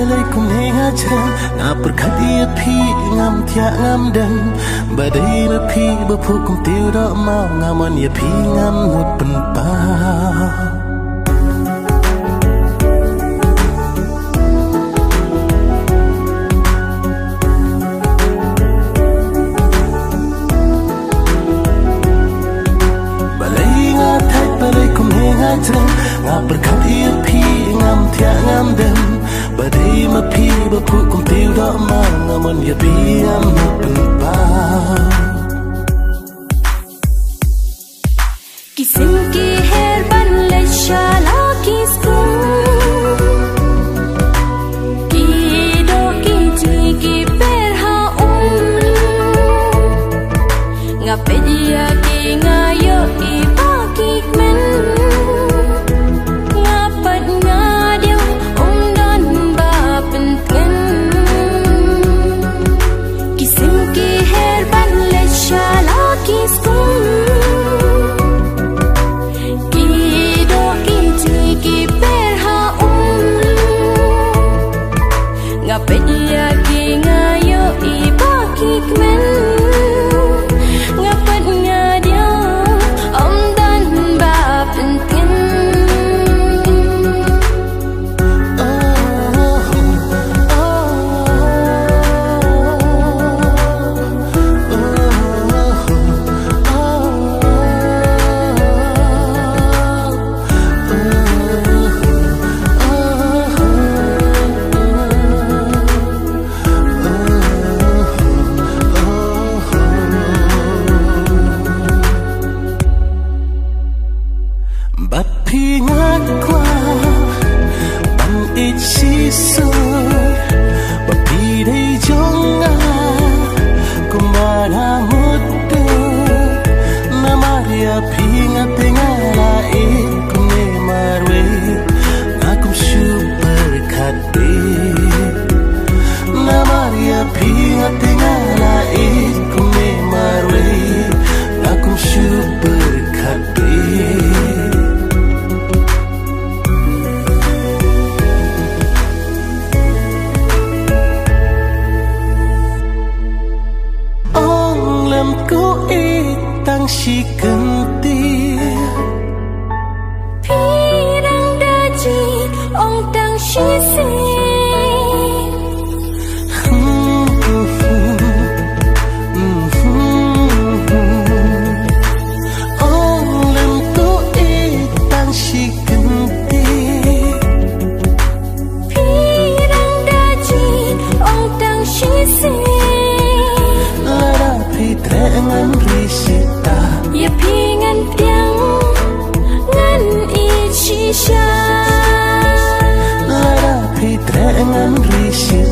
pelai kum nenga jan na perkhati phi ngam thia ngam dan badai ba phi ba phu kum tiu da ma ngaman ya phi ngam nut pen pa nga berkhati phi ngam thia ngam dem badai ma phi ba phu kum tiu da ma ngaman ya phi ngam pen pa किस्म की हेर बन ले शाला किस्म की दो की जी की per ha ngapedia ki ngayo i pa ki men ngapedia ki ngayo i pa ki men ngapat ngadia om dan ba penting Bat phi ngat qua ban ít si su ba phi dei jonga kuma na mutu na maria phi ngat ngala e kume marwe na kum super khate na maria phi ngat ngala e kume marwe na kum super khate ko itang si kanti pirang daji ong tang si si ong lem ko itang si kanti pirang daji ong tang si si ngan risita ya pingan tiang ngan i shisha lara pi ngan risita